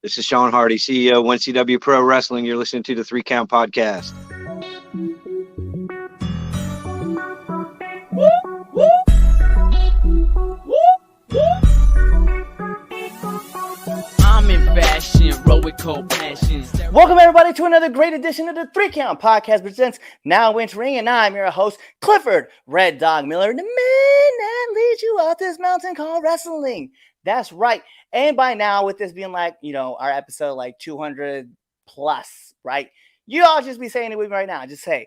This is Shawn Hardy, CEO, 1CW Pro Wrestling. You're listening to the Three Count Podcast. I'm in fashion, roll with cold passions. Welcome everybody to another great edition of the Three Count Podcast presents Now Entering, and I'm your host, Clifford Red Dog Miller, the man that leads you up this mountain called wrestling. That's right. And by now, with this being like, our episode like 200 plus, right? You all just be saying it with me right now. Just say,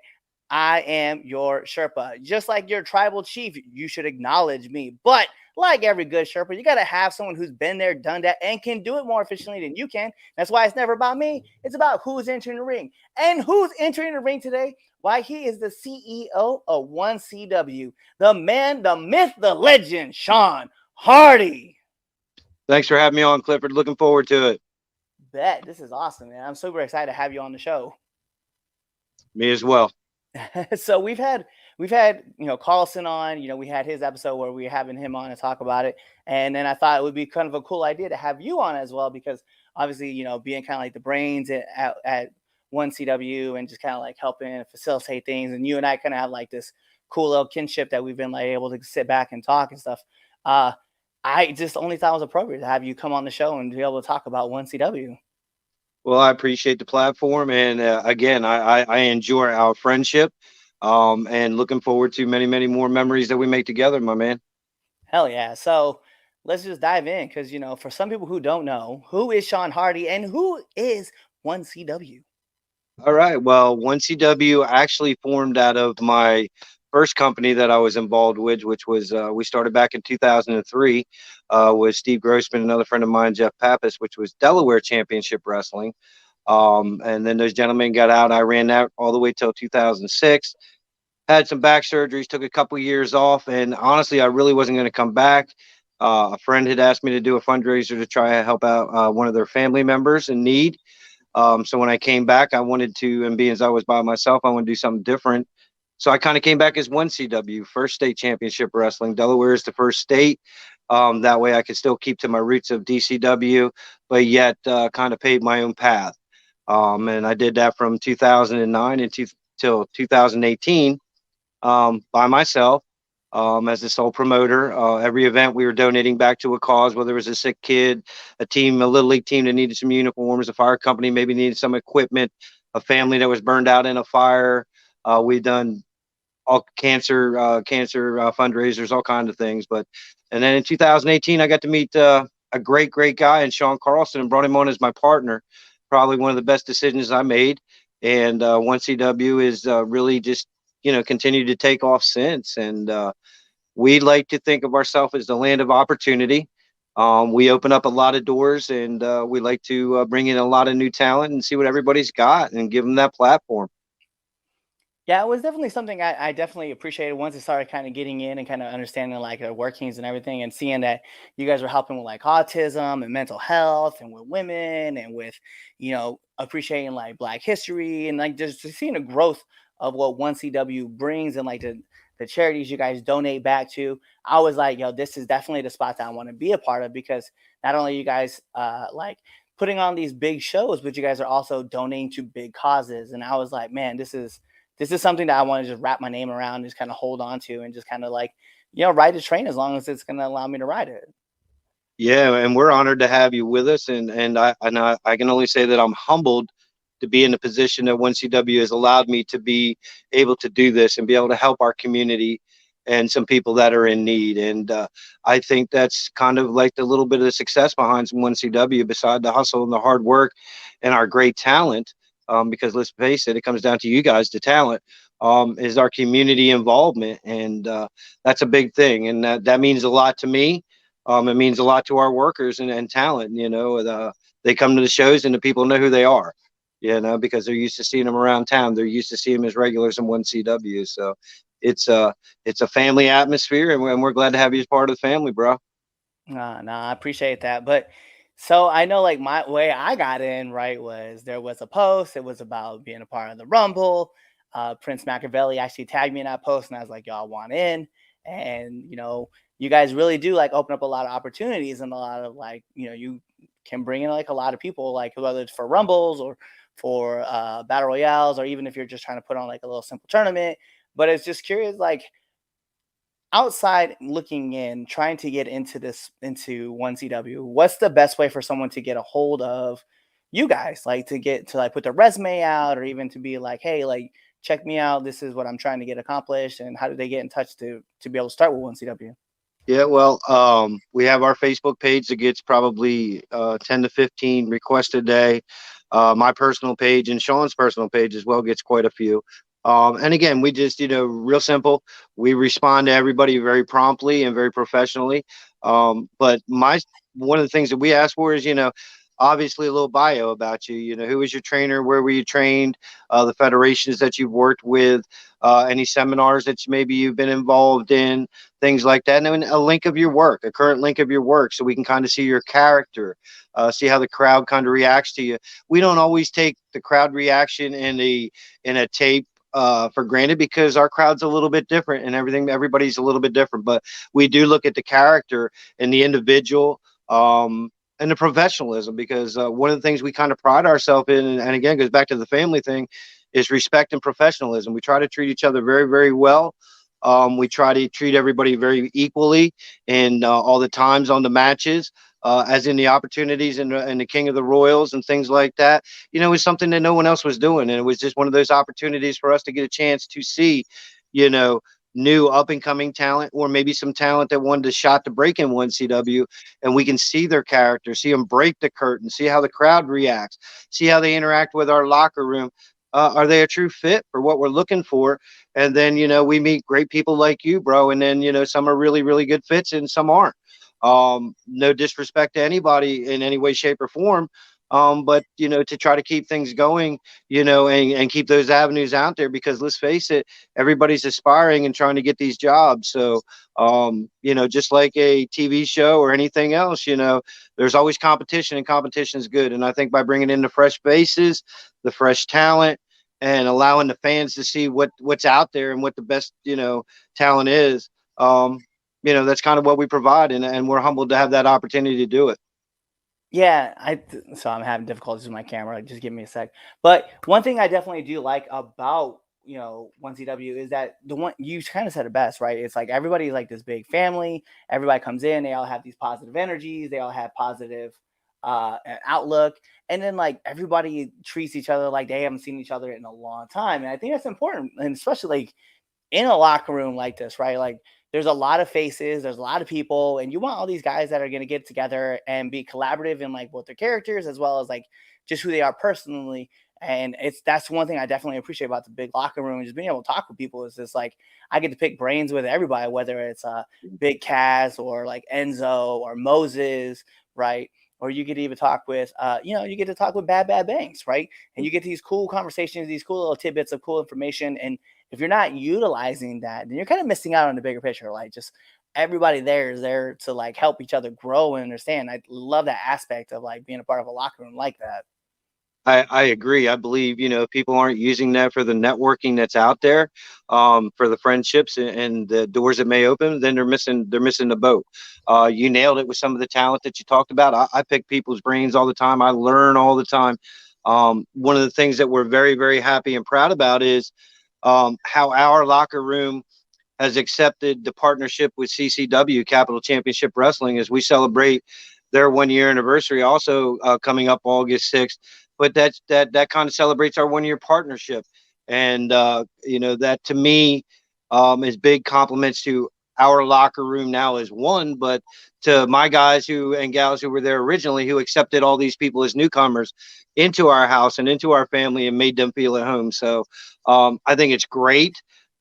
I am your Sherpa. Just like your tribal chief, you should acknowledge me. But like every good Sherpa, you got to have someone who's been there, done that, and can do it more efficiently than you can. That's why it's never about me. It's about who's entering the ring. And who's entering the ring today? Why, he is the CEO of 1CW. The man, the myth, the legend, Shawn Hardy. Thanks for having me on, Clifford. Looking forward to it. Bet. This is awesome, man. I'm super excited to have you on the show. Me as well. So we've had Carlson on. We had his episode where we were having him on to talk about it, and then I thought it would be kind of a cool idea to have you on as well, because obviously being kind of like the brains at 1CW and just kind of like helping facilitate things, and you and I kind of have like this cool little kinship that we've been like able to sit back and talk and stuff. I just only thought it was appropriate to have you come on the show and be able to talk about 1CW. Well, I appreciate the platform, and again, I enjoy our friendship, and looking forward to many, many more memories that we make together, my man. Hell yeah. So let's just dive in, because, for some people who don't know, who is Shawn Hardy and who is 1CW? All right. Well, 1CW actually formed out of my first company that I was involved with, which was we started back in 2003 with Steve Grossman, another friend of mine, Jeff Pappas, which was Delaware Championship Wrestling. And then those gentlemen got out. I ran that all the way till 2006. Had some back surgeries, took a couple years off, and honestly, I really wasn't going to come back. A friend had asked me to do a fundraiser to try to help out one of their family members in need. So when I came back, I wanted to, and being as I was by myself, I wanted to do something different. So I kind of came back as 1CW, first state championship wrestling. Delaware is the first state. That way I could still keep to my roots of DCW, but yet kind of pave my own path. And I did that from 2009 until 2018 by myself as the sole promoter. Every event we were donating back to a cause, whether it was a sick kid, a team, a little league team that needed some uniforms, a fire company maybe needed some equipment, a family that was burned out in a fire. We've done all cancer fundraisers, all kinds of things. And then in 2018, I got to meet a great guy in Sean Carlson and brought him on as my partner. Probably one of the best decisions I made. And 1CW is really just continued to take off since. And we like to think of ourselves as the land of opportunity. We open up a lot of doors, and we like to bring in a lot of new talent and see what everybody's got and give them that platform. Yeah, it was definitely something I definitely appreciated once I started kind of getting in and kind of understanding like the workings and everything, and seeing that you guys were helping with like autism and mental health and with women and with, appreciating like Black history, and like just seeing the growth of what 1CW brings, and like the charities you guys donate back to. I was like, yo, this is definitely the spot that I want to be a part of, because not only you guys like putting on these big shows, but you guys are also donating to big causes. And I was like, man, this is something that I want to just wrap my name around, just kind of hold on to, and just kind of like, ride the train as long as it's going to allow me to ride it. Yeah, and we're honored to have you with us, and I can only say that I'm humbled to be in the position that 1CW has allowed me to be able to do this and be able to help our community and some people that are in need. And I think that's kind of like the little bit of the success behind 1CW, beside the hustle and the hard work and our great talent. Because let's face it, it comes down to you guys, the talent, is our community involvement, and that's a big thing, and that means a lot to me. It means a lot to our workers and talent. They come to the shows and the people know who they are. Because they're used to seeing them around town. They're used to seeing them as regulars in 1CW. So it's a family atmosphere, and we're glad to have you as part of the family, bro. Nah, I appreciate that. But so I know like my way I got in, right, was there was a post. It was about being a part of the Rumble. Prince Machiavelli actually tagged me in that post, and I was like, y'all want in. And you guys really do like open up a lot of opportunities, and a lot of like, you can bring in like a lot of people, like whether it's for rumbles or for battle royales, or even if you're just trying to put on like a little simple tournament. But it's just curious, like outside looking in, trying to get into this into 1CW, what's the best way for someone to get a hold of you guys? Like to get to like put their resume out, or even to be like, hey, like check me out. This is what I'm trying to get accomplished. And how do they get in touch to be able to start with 1CW? Yeah, well, we have our Facebook page that gets probably 10 to 15 requests a day. My personal page and Sean's personal page as well gets quite a few. And again, we just, real simple. We respond to everybody very promptly and very professionally. But one of the things that we ask for is, obviously a little bio about you. Who was your trainer? Where were you trained? The federations that you've worked with, any seminars that maybe you've been involved in, things like that. And then a link of your work, a current link of your work, so we can kind of see your character, see how the crowd kind of reacts to you. We don't always take the crowd reaction in a tape for granted, because our crowd's a little bit different and everybody's a little bit different. But we do look at the character and the individual. And the professionalism, because one of the things we kind of pride ourselves in, and again goes back to the family thing, is respect and professionalism. We try to treat each other very, very well. We try to treat everybody very equally, and all the times on the matches, as in the opportunities and the King of the Royals and things like that. It was something that no one else was doing, and it was just one of those opportunities for us to get a chance to see, you know, new up and coming talent, or maybe some talent that wanted a shot to break in 1CW, and we can see their character, see them break the curtain, see how the crowd reacts, see how they interact with our locker room. Are they a true fit for what we're looking for? And then, we meet great people like you, bro. And then, some are really, really good fits and some aren't. No disrespect to anybody in any way, shape, or form. But, to try to keep things going, and keep those avenues out there, because let's face it, everybody's aspiring and trying to get these jobs. So, just like a TV show or anything else, there's always competition, and competition is good. And I think by bringing in the fresh faces, the fresh talent, and allowing the fans to see what's out there and what the best, talent is, that's kind of what we provide. And we're humbled to have that opportunity to do it. Yeah, so I'm having difficulties with my camera. Just give me a sec. But one thing I definitely do like about 1CW is that the one you kind of said it best, right? It's like everybody's like this big family. Everybody comes in, they all have these positive energies, they all have positive outlook, and then like everybody treats each other like they haven't seen each other in a long time. And I think that's important, and especially like in a locker room like this, right? Like there's a lot of faces, there's a lot of people, and you want all these guys that are going to get together and be collaborative in like both their characters as well as like just who they are personally. And that's one thing I definitely appreciate about the big locker room, just being able to talk with people. Is just like I get to pick brains with everybody, whether it's Big Cass or like Enzo or Moses, right? Or you get to even talk with, you get to talk with Bad Banks, right? And you get these cool conversations, these cool little tidbits of cool information. And if you're not utilizing that, then you're kind of missing out on the bigger picture. Like just everybody there is there to like help each other grow and understand. I love that aspect of like being a part of a locker room like that. I agree. I believe, if people aren't using that for the networking that's out there, for the friendships and the doors that may open, then they're missing the boat. You nailed it with some of the talent that you talked about. I pick people's brains all the time. I learn all the time. One of the things that we're very, very happy and proud about is how our locker room has accepted the partnership with CCW, Capital Championship Wrestling, as we celebrate their 1 year anniversary, also coming up August 6th. But that kind of celebrates our 1 year partnership, and that to me is big compliments to our locker room now as one, but to my guys and gals who were there originally, who accepted all these people as newcomers into our house and into our family and made them feel at home. So I think it's great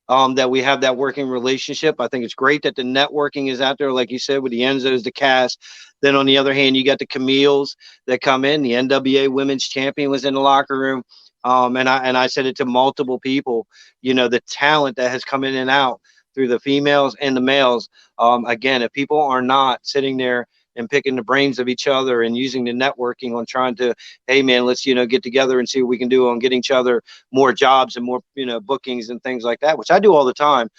that we have that working relationship. I think it's great that the networking is out there, like you said, with the Enzos, the Cass. Then on the other hand, you got the Camille's that come in. The NWA Women's Champion was in the locker room, and I said it to multiple people. The talent that has come in and out through the females and the males. Again, if people are not sitting there and picking the brains of each other and using the networking on trying to, hey man, let's get together and see what we can do on getting each other more jobs and more bookings and things like that, which I do all the time.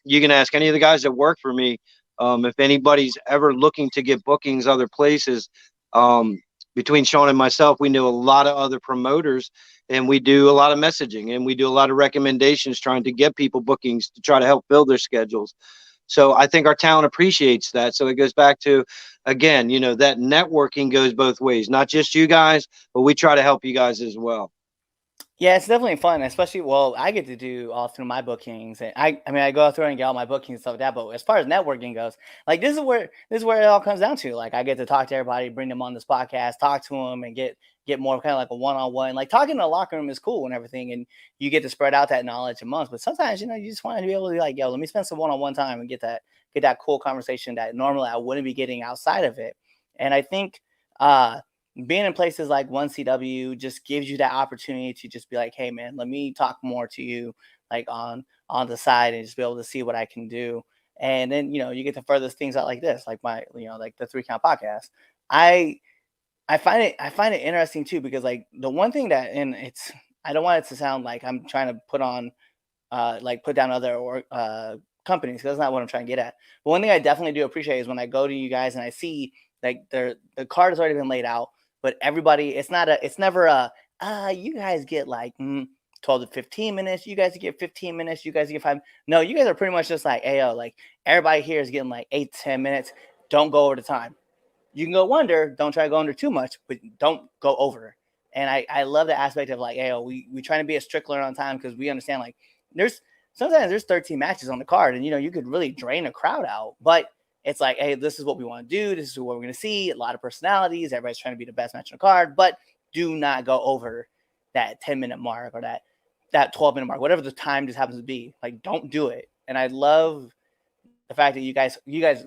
You can ask any of the guys that work for me, if anybody's ever looking to get bookings other places, Between Shawn and myself, we know a lot of other promoters, and we do a lot of messaging and we do a lot of recommendations trying to get people bookings to try to help build their schedules. So I think our talent appreciates that. So it goes back to, again, that networking goes both ways, not just you guys, but we try to help you guys as well. Yeah, it's definitely fun, especially well, I get to do all through my bookings, and I mean, I go through and get all my bookings and stuff like that. But as far as networking goes, like this is where it all comes down to. Like, I get to talk to everybody, bring them on this podcast, talk to them, and get more kind of like a one on one. Like, talking in the locker room is cool and everything, and you get to spread out that knowledge amongst. But sometimes, you just want to be able to be like, yo, let me spend some one on one time and get that cool conversation that normally I wouldn't be getting outside of it. And I think. Being in places like 1CW just gives you that opportunity to just be like, hey man, let me talk more to you, like on the side, and just be able to see what I can do. And then you get to further things out like this, like my like the 3 Count podcast. I I find it interesting too, because like the one thing that, and it's, I don't want it to sound like I'm trying to put on like put down other companies, 'cause that's not what I'm trying to get at. But one thing I definitely do appreciate is when I go to you guys and I see like the card has already been laid out, but everybody, it's never a you guys get like 12 to 15 minutes, you guys get 15 minutes, you guys get 5. No, you guys are pretty much just like, hey, yo, like everybody here is getting like 8 to 10 minutes. Don't go over the time. You can go under, don't try to go under too much, but don't go over. And I love the aspect of like, hey, oh, we trying to be a strickler on time, because we understand like there's sometimes there's 13 matches on the card, and you could really drain a crowd out. But it's like, hey, this is what we want to do. This is what we're going to see. A lot of personalities. Everybody's trying to be the best match on the card, but do not go over that 10-minute mark, or that 12-minute mark, whatever the time just happens to be. Like, don't do it. And I love the fact that you guys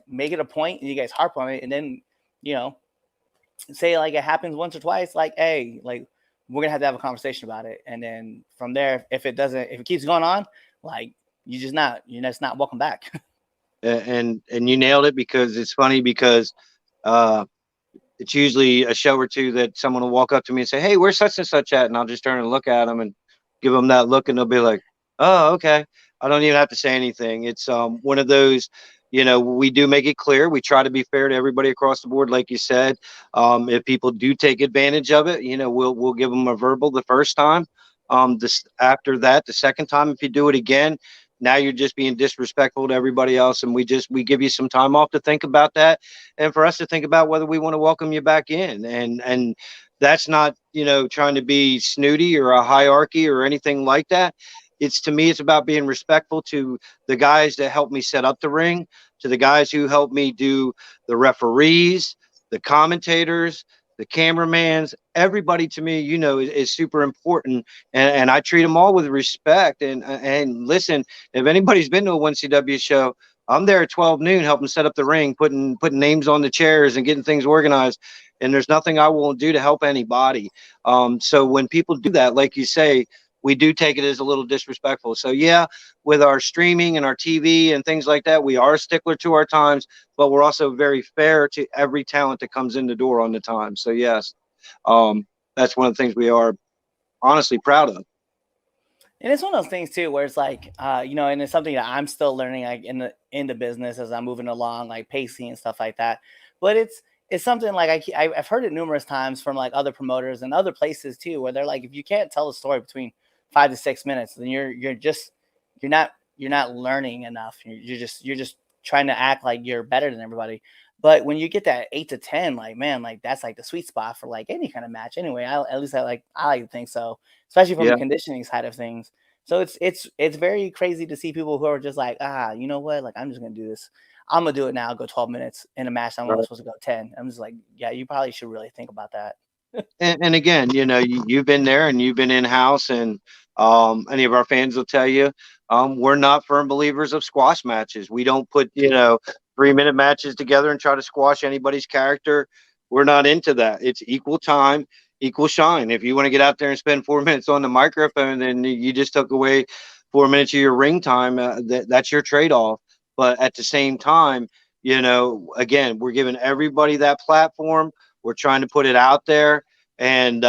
make it a point and you guys harp on it, and then you know say like it happens once or twice, like, hey, like we're gonna have to have a conversation about it. And then from there, if it keeps going on, like you're just not welcome back. And you nailed it, because it's funny, because uh, it's usually a show or two that someone will walk up to me and say, "Hey, where's such and such at?" And I'll just turn and look at them and give them that look, and they'll be like, "Oh, okay." I don't even have to say anything. It's one of those. We do make it clear. We try to be fair to everybody across the board, like you said. If people do take advantage of it, we'll give them a verbal the first time. This after that, the second time, if you do it again, now you're just being disrespectful to everybody else, and we give you some time off to think about that, and for us to think about whether we want to welcome you back in. And that's not trying to be snooty or a hierarchy or anything like that. It's, to me, it's about being respectful to the guys that helped me set up the ring, to the guys who helped me do the referees, the commentators, the cameramans. Everybody, to me, is super important, and I treat them all with respect. And listen, if anybody's been to a 1CW show, I'm there at 12 noon helping set up the ring, putting names on the chairs and getting things organized. And there's nothing I won't do to help anybody. So when people do that, like you say, we do take it as a little disrespectful. So yeah, with our streaming and our TV and things like that, we are a stickler to our times, but we're also very fair to every talent that comes in the door on the time. So yes, that's one of the things we are honestly proud of. And it's one of those things too, where it's like, and it's something that I'm still learning, like in the business as I'm moving along, like pacing and stuff like that. But it's something like I've heard it numerous times from like other promoters and other places too, where they're like, if you can't tell a story between 5 to 6 minutes, then you're not learning enough. You're just trying to act like you're better than everybody. But when you get that 8 to 10, like, man, like that's like the sweet spot for like any kind of match. Anyway, at least I like to think so, especially from Yeah, the conditioning side of things. So it's very crazy to see people who are just like, you know what, like I'm just gonna do this. I'm gonna do it now. Go 12 minutes in a match. I'm only right. supposed to go 10. I'm just like, yeah, you probably should really think about that. And again, you've been there and you've been in house, and any of our fans will tell you, we're not firm believers of squash matches. We don't put 3-minute matches together and try to squash anybody's character. We're not into that. It's equal time, equal shine. If you want to get out there and spend 4 minutes on the microphone, then you just took away 4 minutes of your ring time. That's your trade off. But at the same time, again, we're giving everybody that platform. We're trying to put it out there, and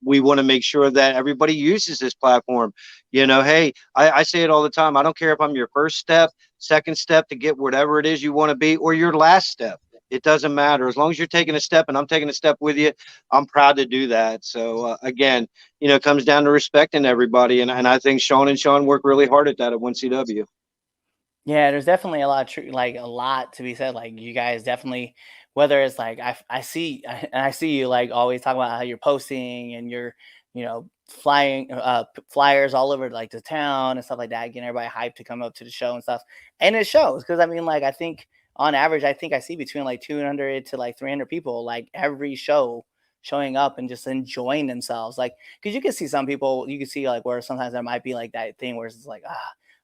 we want to make sure that everybody uses this platform. Hey, I say it all the time. I don't care if I'm your first step, second step to get whatever it is you want to be, or your last step. It doesn't matter as long as you're taking a step and I'm taking a step with you. I'm proud to do that. So again, it comes down to respecting everybody, and I think Shawn and Sean work really hard at that at 1CW. Yeah, there's definitely a lot of like a lot to be said. Like you guys definitely, whether it's like I see I see you like always talk about how you're posting and you're flying flyers all over like the town and stuff like that, getting everybody hyped to come up to the show and stuff. And it shows because I mean like I think on average I think I see between like 200 to like 300 people like every show showing up and just enjoying themselves. Like because you can see some people you can see like where sometimes there might be like that thing where it's like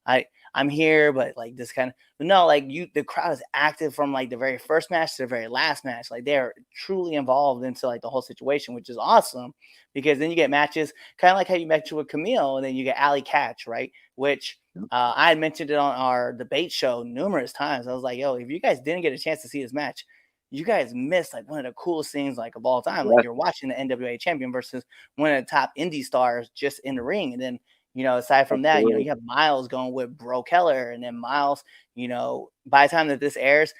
I I'm here, but like this kind of but no, like the crowd is active from like the very first match to the very last match. Like they're truly involved into like the whole situation, which is awesome because then you get matches kind of like how you mentioned with Camille, and then you get Alley Catch, right? Which I had mentioned it on our debate show numerous times. I was like, yo, if you guys didn't get a chance to see this match, you guys missed like one of the coolest things like of all time. Like Yeah, you're watching the NWA champion versus one of the top indie stars just in the ring, and then aside from that, absolutely. you have Miles going with Bro Keller, and then Miles, by the time that this airs,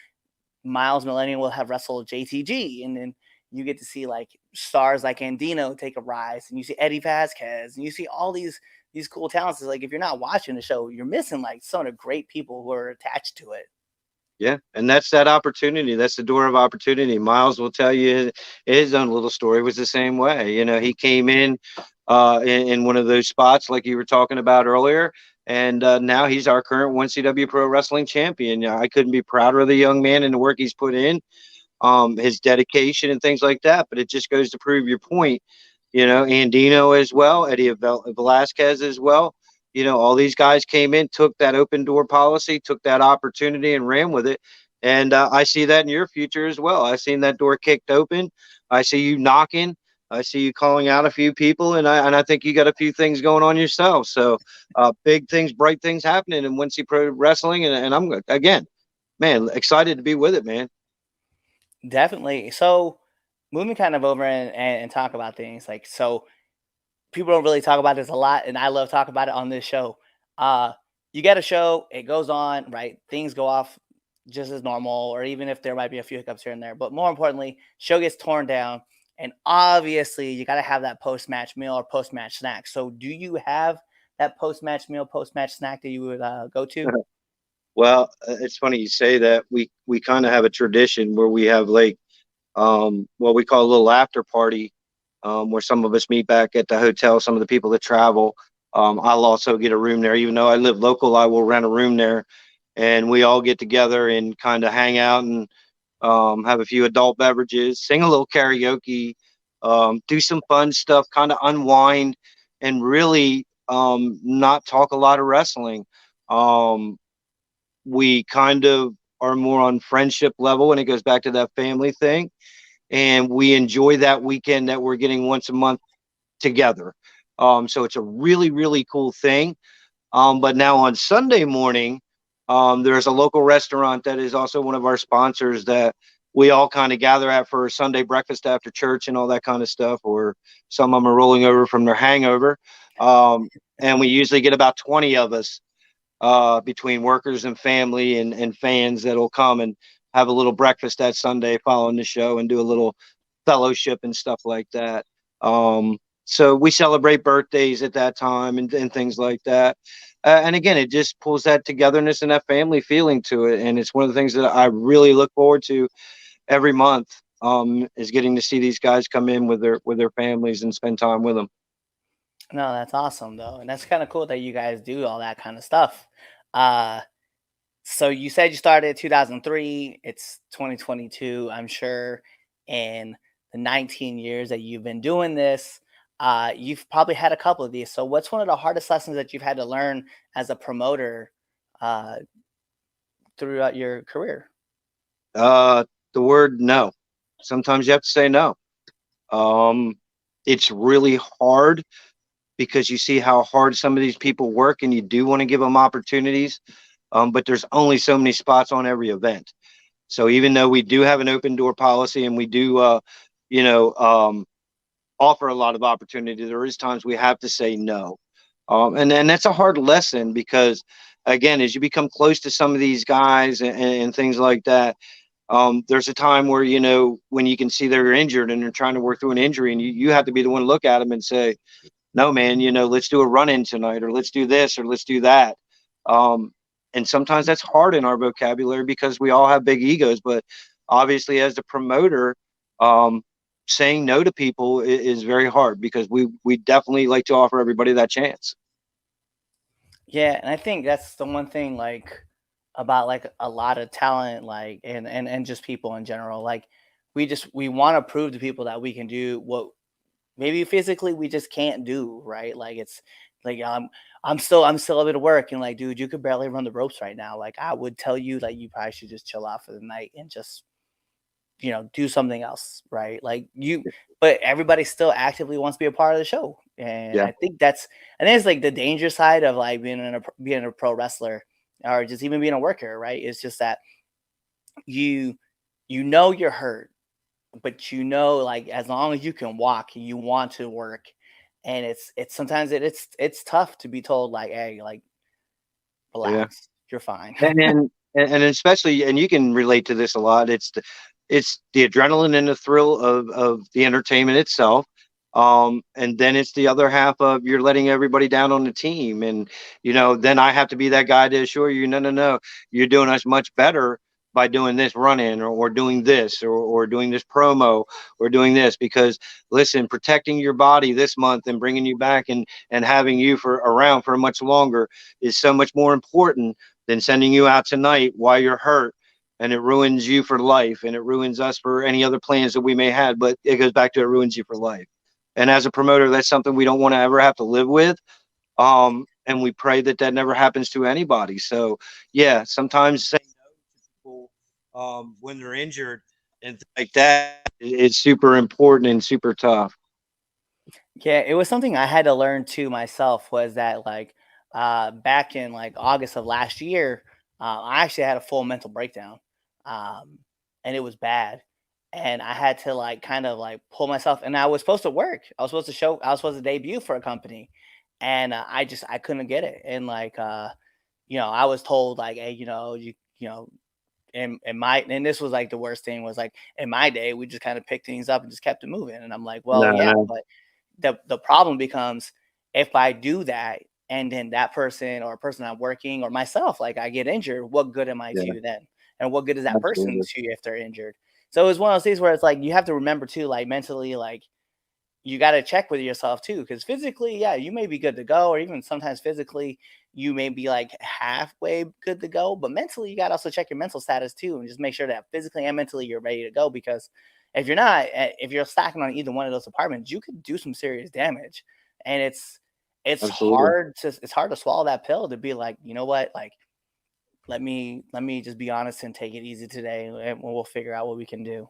Miles Millennium will have wrestled JTG, and then you get to see like stars like Andino take a rise, and you see Eddie Vasquez, and you see all these cool talents. It's like if you're not watching the show, you're missing like some of the great people who are attached to it. Yeah, and that's that opportunity. That's the door of opportunity. Miles will tell you his own little story was the same way. He came in one of those spots like you were talking about earlier, and now he's our current 1CW Pro Wrestling champion. I couldn't be prouder of the young man and the work he's put in, his dedication and things like that. But it just goes to prove your point. Andino as well, Eddie Velasquez as well. All these guys came in, took that open door policy, took that opportunity, and ran with it. And I see that in your future as well. I've seen that door kicked open. I see you knocking. I see you calling out a few people, and I think you got a few things going on yourself. So big things, bright things happening in Wincy Pro Wrestling, and I'm again, man, excited to be with it, man. Definitely. So moving kind of over and talk about things like so people don't really talk about this a lot, and I love talking about it on this show. Uh, you get a show, it goes on, right? Things go off just as normal, or even if there might be a few hiccups here and there. But more importantly, show gets torn down, and obviously you got to have that post match meal or post match snack. So, do you have that post match meal, post match snack that you would go to? Well, it's funny you say that. We kind of have a tradition where we have like what we call a little after party, where some of us meet back at the hotel. Some of the people that travel, I'll also get a room there. Even though I live local, I will rent a room there, and we all get together and kind of hang out and have a few adult beverages, sing a little karaoke, do some fun stuff, kind of unwind, and really not talk a lot of wrestling. Um, we kind of are more on friendship level, and it goes back to that family thing, and we enjoy that weekend that we're getting once a month together. So it's a really, really cool thing. But now on Sunday morning, there's a local restaurant that is also one of our sponsors that we all kind of gather at for Sunday breakfast after church and all that kind of stuff, or some of them are rolling over from their hangover. And we usually get about 20 of us between workers and family and fans that'll come and have a little breakfast that Sunday following the show and do a little fellowship and stuff like that. So we celebrate birthdays at that time and things like that. And again, it just pulls that togetherness and that family feeling to it. And it's one of the things that I really look forward to every month, is getting to see these guys come in with their families and spend time with them. No, that's awesome though, and that's kind of cool that you guys do all that kind of stuff. Uh, So you said you started in 2003. It's 2022. I'm sure in the 19 years that you've been doing this, you've probably had a couple of these. So what's one of the hardest lessons that you've had to learn as a promoter uh, throughout your career? Uh, the word no. Sometimes you have to say no. Um, it's really hard because you see how hard some of these people work, and you do want to give them opportunities. But there's only so many spots on every event. So even though we do have an open door policy and we do, you know, um, offer a lot of opportunity, there is times we have to say no. And that's a hard lesson because, again, as you become close to some of these guys and things like that, There's a time where, when you can see they're injured and they're trying to work through an injury, and you have to be the one to look at them and say, no, man, let's do a run in tonight, or let's do this, or let's do that. Um, and sometimes that's hard in our vocabulary because we all have big egos, but obviously as the promoter, um, saying no to people is very hard because we definitely like to offer everybody that chance. Yeah, and I think that's the one thing like about like a lot of talent, like and just people in general. Like we want to prove to people that we can do what maybe physically we just can't do, right? Like it's like I'm still able to work and like, dude, you could barely run the ropes right now. Like I would tell you that you probably should just chill out for the night and just do something else, right? Like but everybody still actively wants to be a part of the show. And Yeah. I think it's like the danger side of like being a pro wrestler or just even being a worker, right? It's just that you you're hurt, but like as long as you can walk, you want to work. And it's sometimes it's tough to be told like, hey, like Yeah. relax, you're fine. And especially, and you can relate to this a lot. It's the adrenaline and the thrill of the entertainment itself. And then it's the other half of you're letting everybody down on the team. And, then I have to be that guy to assure you, no, no, no, you're doing us much better by doing this run in, or doing this, or doing this promo, or doing this, because listen, protecting your body this month and bringing you back and having you for around for much longer is so much more important than sending you out tonight while you're hurt, and it ruins you for life, and it ruins us for any other plans that we may have. But it goes back to, it ruins you for life. And as a promoter, that's something we don't want to ever have to live with. And we pray that that never happens to anybody. So yeah, sometimes saying no to people, when they're injured and like that, is super important and super tough. Yeah, it was something I had to learn too myself was that like back in like August of last year, I actually had a full mental breakdown. Um and it was bad. And I had to like kind of like pull myself and I was supposed to work. I was supposed to debut for a company and I couldn't get it. And like I was told like, hey, and this was like the worst thing was like in my day we just kind of picked things up and just kept it moving. And I'm like, well, No, yeah, no, but the problem becomes if I do that and then that person or a person I'm working or myself, like I get injured, what good am I to yeah, you then? And what good is that person absolutely. to you if they're injured? So it's one of those things where it's like you have to remember too, like mentally, like you got to check with yourself too, because physically, yeah, you may be good to go, or even sometimes physically, you may be like halfway good to go, but mentally, you got to also check your mental status too, and just make sure that physically and mentally you're ready to go. Because if you're not, if you're stacking on either one of those departments, you could do some serious damage, and Absolutely. it's hard to swallow that pill to be like, you know what, like let me just be honest and take it easy today, and we'll figure out what we can do.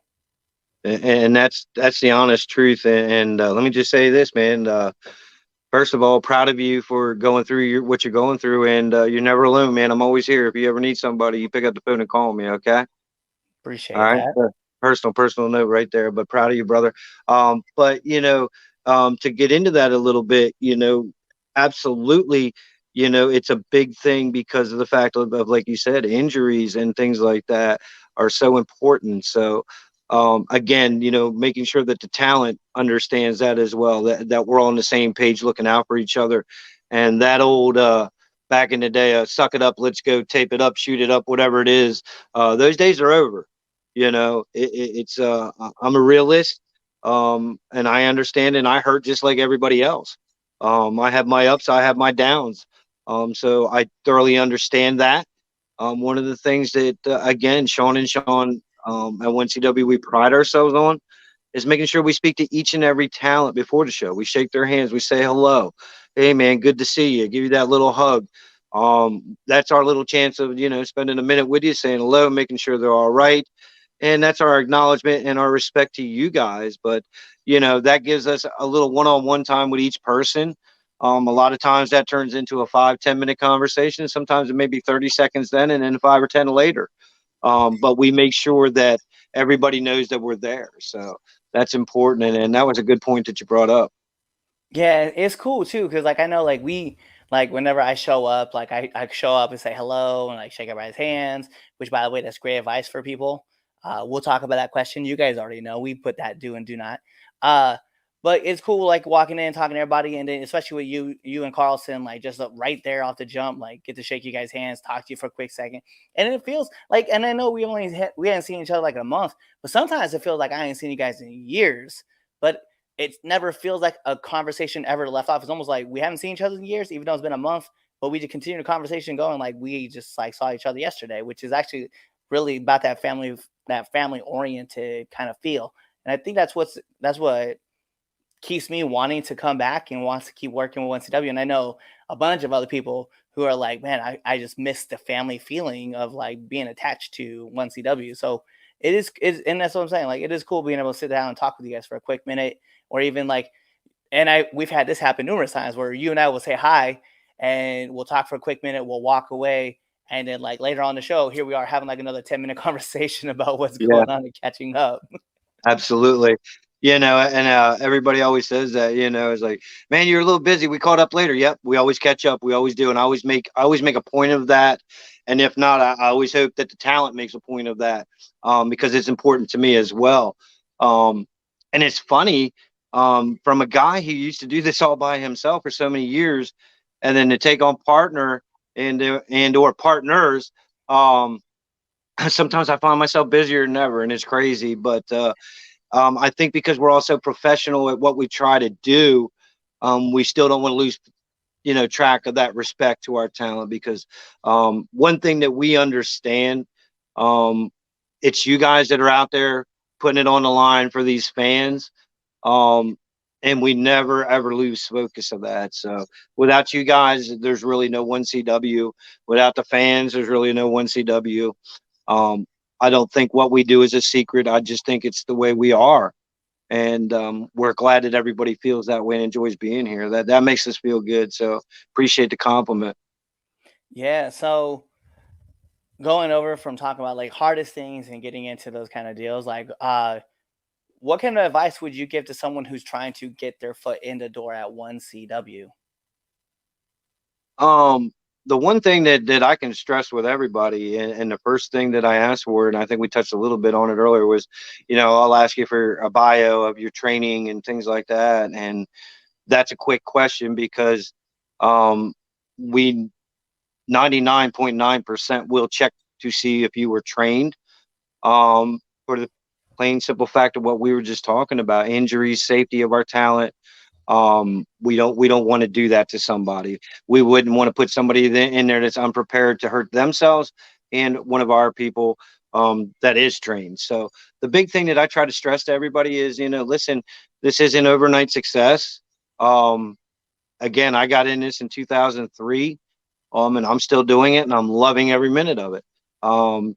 And that's the honest truth. And let me just say this, man. First of all, proud of you for going through what you're going through, and you're never alone, man. I'm always here. If you ever need somebody, you pick up the phone and call me. Okay. All Appreciate right. that. Personal note right there, but proud of you, brother. But to get into that a little bit, absolutely, it's a big thing because of the fact of like you said, injuries and things like that are so important. So, again, making sure that the talent understands that as well, that we're all on the same page, looking out for each other, and that old back in the day, suck it up, let's go, tape it up, shoot it up, whatever it is. Those days are over. I'm a realist, and I understand, and I hurt just like everybody else. I have my ups, I have my downs. So I thoroughly understand that. One of the things that, again, Sean and Sean, at 1CW, we pride ourselves on is making sure we speak to each and every talent before the show. We shake their hands, we say hello, hey man, good to see you, give you that little hug. That's our little chance of spending a minute with you, saying hello, making sure they're all right, and that's our acknowledgement and our respect to you guys. But that gives us a little one-on-one time with each person. A lot of times that turns into a 5-10 minute conversation. Sometimes it may be 30 seconds then, and then 5 or 10 later. But we make sure that everybody knows that we're there. So that's important, and that was a good point that you brought up. Yeah, it's cool too because like I know like we like whenever I show up, like I show up and say hello and like shake everybody's hands, which by the way, that's great advice for people. We'll talk about that question. You guys already know we put that do and do not. Uh, but it's cool, like walking in, talking to everybody, and then especially with you and Carlson, like just right there off the jump, like get to shake you guys' hands, talk to you for a quick second, and it feels like. And I know we hadn't seen each other like a month, but sometimes it feels like I ain't seen you guys in years. But it never feels like a conversation ever left off. It's almost like we haven't seen each other in years, even though it's been a month. But we just continue the conversation going like we just like saw each other yesterday, which is actually really about that family oriented kind of feel. And I think that's what keeps me wanting to come back and wants to keep working with 1CW. And I know a bunch of other people who are like, man, I just miss the family feeling of like being attached to 1CW. So and that's what I'm saying. Like it is cool being able to sit down and talk with you guys for a quick minute, or even like, we've had this happen numerous times where you and I will say hi and we'll talk for a quick minute, we'll walk away, and then like later on the show, here we are having like another 10-minute conversation about what's Yeah, going on and catching up. absolutely. And everybody always says that, it's like, man, you're a little busy. We caught up later. Yep. We always catch up. We always do. And I always make a point of that. And if not, I always hope that the talent makes a point of that, because it's important to me as well. Um, and it's funny, from a guy who used to do this all by himself for so many years, and then to take on partner and or partners. Um, Sometimes I find myself busier than ever, and it's crazy. But I think because we're also professional at what we try to do, we still don't want to lose, track of that respect to our talent. Because one thing that we understand, um, it's you guys that are out there putting it on the line for these fans. Um, and we never ever lose focus of that. So without you guys, there's really no 1CW. Without the fans, there's really no 1CW. Um, I don't think what we do is a secret. I just think it's the way we are, and we're glad that everybody feels that way and enjoys being here. That makes us feel good. So appreciate the compliment. Yeah. So going over from talking about like hardest things and getting into those kind of deals, like what kind of advice would you give to someone who's trying to get their foot in the door at 1CW? Um, the one thing that I can stress with everybody, and the first thing that I asked for, and I think we touched a little bit on it earlier, was, I'll ask you for a bio of your training and things like that. And that's a quick question because um, we 99.9% will check to see if you were trained, for the plain simple fact of what we were just talking about: injuries, safety of our talent. We don't want to do that to somebody. We wouldn't want to put somebody in there that's unprepared to hurt themselves and one of our people, that is trained. So the big thing that I try to stress to everybody is, listen, this isn't overnight success. um Again, I got in this in 2003, and I'm still doing it, and I'm loving every minute of it.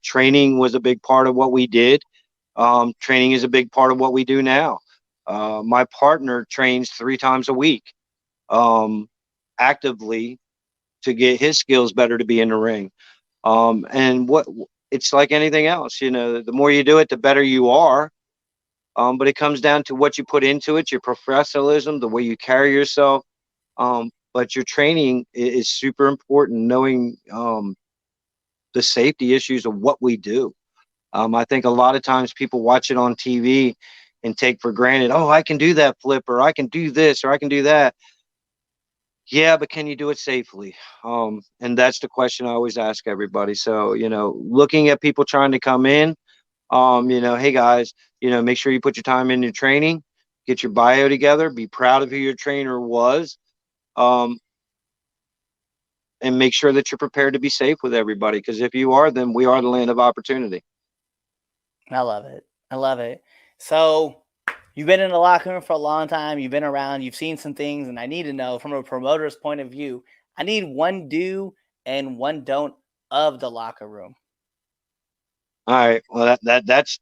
Training was a big part of what we did. Training is a big part of what we do now. My partner trains 3 times a week, um, actively, to get his skills better to be in the ring. And what it's like anything else, the more you do it, the better you are. But it comes down to what you put into it, your professionalism, the way you carry yourself. But your training is super important, knowing the safety issues of what we do. I think a lot of times people watch it on TV and take for granted, oh, I can do that flip, or I can do this, or I can do that. Yeah, but can you do it safely? And that's the question I always ask everybody. So, looking at people trying to come in, hey guys, make sure you put your time in your training, get your bio together, be proud of who your trainer was, um, and make sure that you're prepared to be safe with everybody. Because if you are, then we are the land of opportunity. I love it. I love it. So you've been in the locker room for a long time. You've been around. You've seen some things, and I need to know from a promoter's point of view. I need one do and one don't of the locker room. All right. Well, that's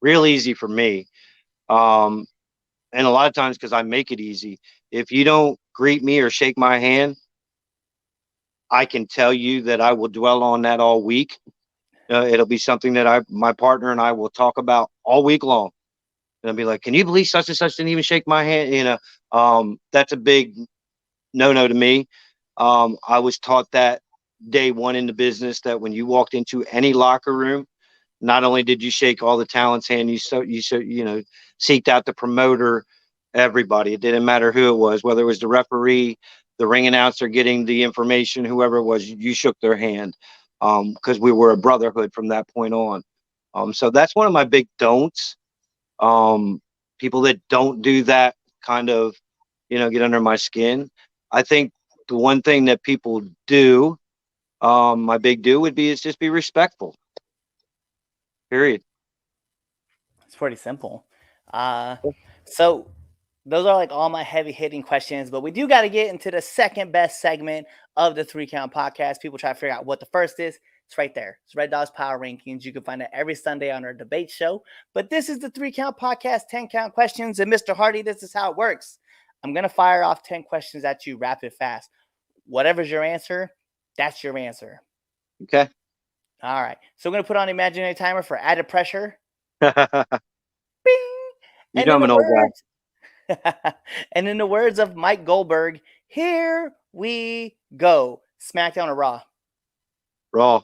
real easy for me. Um, and a lot of times, because I make it easy, if you don't greet me or shake my hand, I can tell you that I will dwell on that all week. It'll be something that my partner and I will talk about all week long. And I'll be like, "Can you believe such and such didn't even shake my hand?" That's a big no to me. I was taught that day one in the business, that when you walked into any locker room, not only did you shake all the talent's hand, seeked out the promoter, everybody. It didn't matter who it was, whether it was the referee, the ring announcer getting the information, whoever it was, you shook their hand, because we were a brotherhood from that point on. So that's one of my big don'ts. People that don't do that kind of, get under my skin. I think the one thing that people do, my big do would be is just be respectful. Period. It's pretty simple. Uh, so those are like all my heavy hitting questions, but we do got to get into the second best segment of the Three Count podcast. People try to figure out what the first is. It's right there. It's Red Dog's Power Rankings. You can find it every Sunday on our debate show. But this is the Three Count podcast, 10 count questions. And Mr. Hardy, this is how it works. I'm going to fire off 10 questions at you rapid fast. Whatever's your answer, that's your answer. Okay. All right. So I'm going to put on an imaginary timer for added pressure. You Bing! know I'm an old guy. And in the words of Mike Goldberg, here we go. SmackDown or Raw? Raw.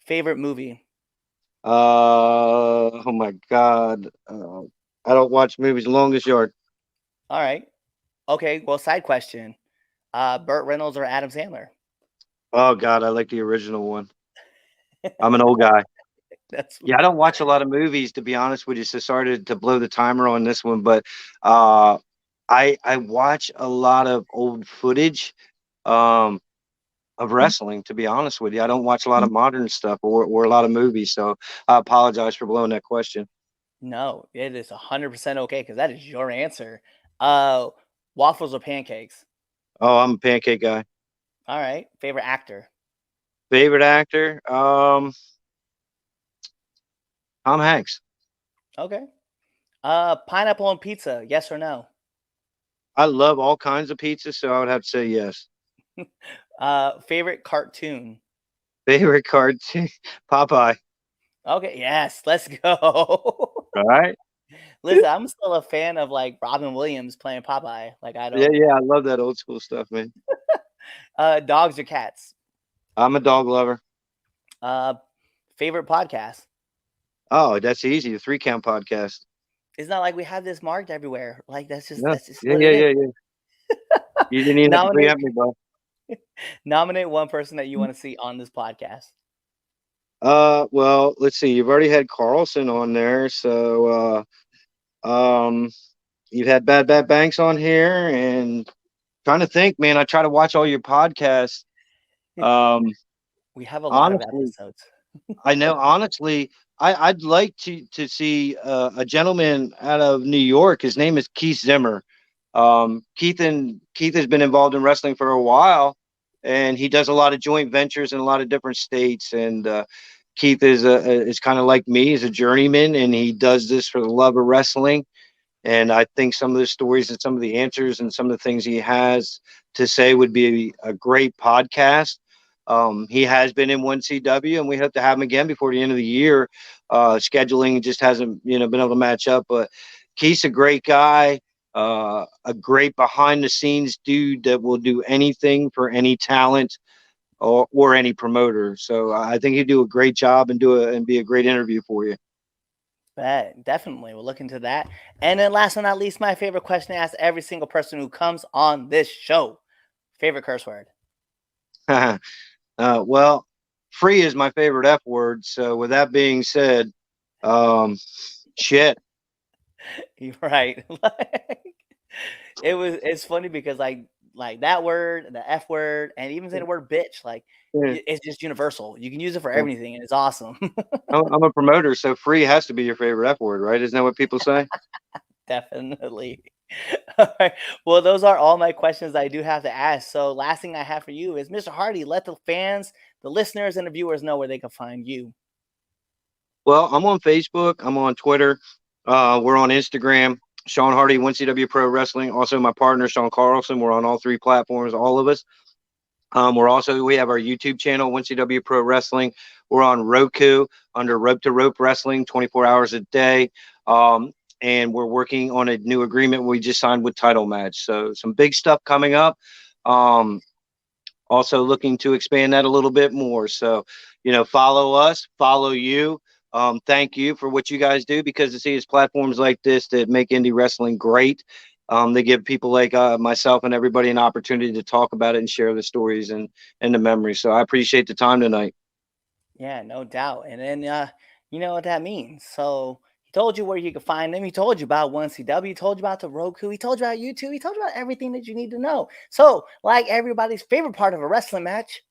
Favorite movie? Oh my God. I don't watch movies. Longest Yard. All right. Okay. Well, side question. Burt Reynolds or Adam Sandler? Oh God, I like the original one. I'm an old guy. Yeah, I don't watch a lot of movies, to be honest with you. So sorry to blow the timer on this one, but I watch a lot of old footage of wrestling, to be honest with you. I don't watch a lot of modern stuff or a lot of movies. So I apologize for blowing that question. No, it is 100% okay because that is your answer. Waffles or pancakes? Oh, I'm a pancake guy. All right. Favorite actor? Favorite actor? Tom Hanks. Okay. Pineapple on pizza, yes or no? I love all kinds of pizzas, so I would have to say yes. Favorite cartoon? Favorite cartoon? Popeye. Okay, yes, let's go. All right. Listen, I'm still a fan of like Robin Williams playing Popeye. Like I Yeah, don't. yeah, I love that old school stuff, man. Dogs or cats? I'm a dog lover. Favorite podcast? Oh, that's easy. The Three Count podcast. It's not like we have this marked everywhere. Like that's just Yeah, yeah, what yeah, it yeah, is. yeah. You didn't even have to preempt me, bro. Nominate one person that you want to see on this podcast. Well, let's see. You've already had Carlson on there, so you've had Bad Banks on here, and trying to think, man. I try to watch all your podcasts. We have a lot of Honestly, episodes. I know. Honestly, I'd like to see a gentleman out of New York. His name is Keith Zimmer. Keith has been involved in wrestling for a while, and he does a lot of joint ventures in a lot of different states. And Keith is kind of like me, he's a journeyman, and he does this for the love of wrestling. And I think some of the stories and some of the answers and some of the things he has to say would be a great podcast. He has been in 1CW, and we hope to have him again before the end of the year. Scheduling just hasn't, been able to match up. But Keith's a great guy, a great behind the scenes dude that will do anything for any talent or any promoter. So I think he'd do a great job and be a great interview for you. Definitely. We'll look into that. And then last but not least, my favorite question to ask every single person who comes on this show. Favorite curse word? Well, free is my favorite F word. So with that being said, shit. You're right. It's funny because like that word, the F word, and even say the word bitch, like it's just universal. You can use it for everything, and it's awesome. I'm a promoter, so free has to be your favorite F word, right? Isn't that what people say? Definitely. All right. Well, those are all my questions I do have to ask. So last thing I have for you is, Mr. Hardy, let the fans, the listeners, and the viewers know where they can find you. Well, I'm on Facebook. I'm on Twitter. We're on Instagram. Shawn Hardy, 1CW Pro Wrestling. Also, my partner, Sean Carlson. We're on all three platforms, all of us. We have our YouTube channel, 1CW Pro Wrestling. We're on Roku under Rope to Rope Wrestling, 24 hours a day. And we're working on a new agreement we just signed with Title Match. So some big stuff coming up. Also looking to expand that a little bit more. So, follow us, follow you. Thank you for what you guys do, because it's platforms like this that make indie wrestling great. They give people like myself and everybody an opportunity to talk about it and share the stories and the memories. So I appreciate the time tonight. Yeah, no doubt. And then you know what that means. So he told you where you could find him. He told you about 1CW. He told you about the Roku. He told you about YouTube. He told you about everything that you need to know. So, like everybody's favorite part of a wrestling match,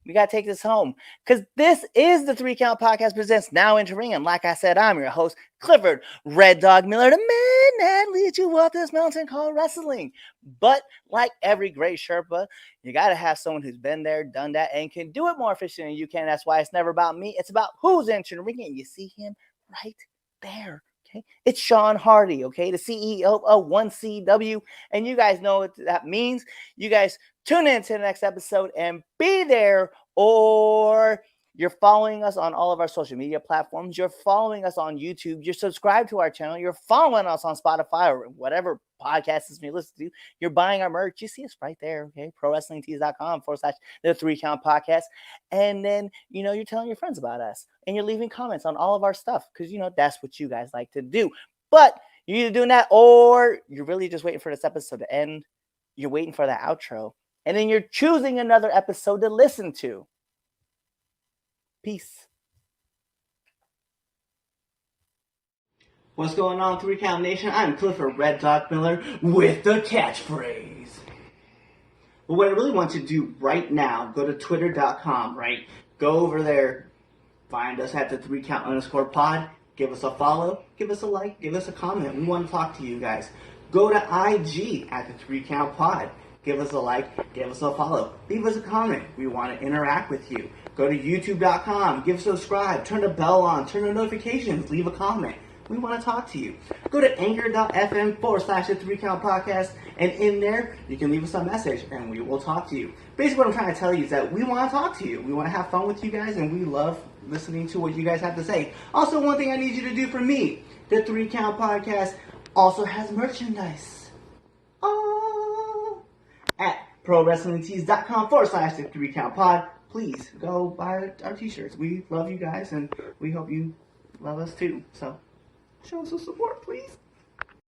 we got to take this home, because this is the Three Count Podcast presents Now Entering. And like I said, I'm your host, Clifford Red Dog Miller, the man that leads you up this mountain called wrestling. But like every great Sherpa, you got to have someone who's been there, done that, and can do it more efficiently than you can. That's why it's never about me. It's about who's entering the ring, and you see him right there. Okay, it's Shawn Hardy, okay, the CEO of 1CW. And you guys know what that means. You guys tune in to the next episode and be there, or you're following us on all of our social media platforms. You're following us on YouTube. You're subscribed to our channel. You're following us on Spotify or whatever podcast you listen to. You're buying our merch. You see us right there, okay? ProWrestlingTees.com/the 3 Count Podcast. And then, you're telling your friends about us, and you're leaving comments on all of our stuff, because, that's what you guys like to do. But you're either doing that, or you're really just waiting for this episode to end. You're waiting for the outro, and then you're choosing another episode to listen to. Peace. What's going on, 3 Count Nation? I'm Clifford Red Dog Miller with the catchphrase. But what I really want you to do right now, go to twitter.com, right? Go over there, find us at the 3count_pod, give us a follow, give us a like, give us a comment. We want to talk to you guys. Go to IG at the 3 Count Pod. Give us a like, give us a follow, leave us a comment. We want to interact with you. Go to youtube.com, give subscribe, turn the bell on, turn the notifications, leave a comment. We want to talk to you. Go to anchor.fm/the 3 Count Podcast, and in there, you can leave us a message, and we will talk to you. Basically, what I'm trying to tell you is that we want to talk to you. We want to have fun with you guys, and we love listening to what you guys have to say. Also, one thing I need you to do for me, the 3 Count Podcast also has merchandise. At ProWrestlingTees.com/the 3 Count Pod. Please go buy our t-shirts. We love you guys, and we hope you love us too. So show us some support, please.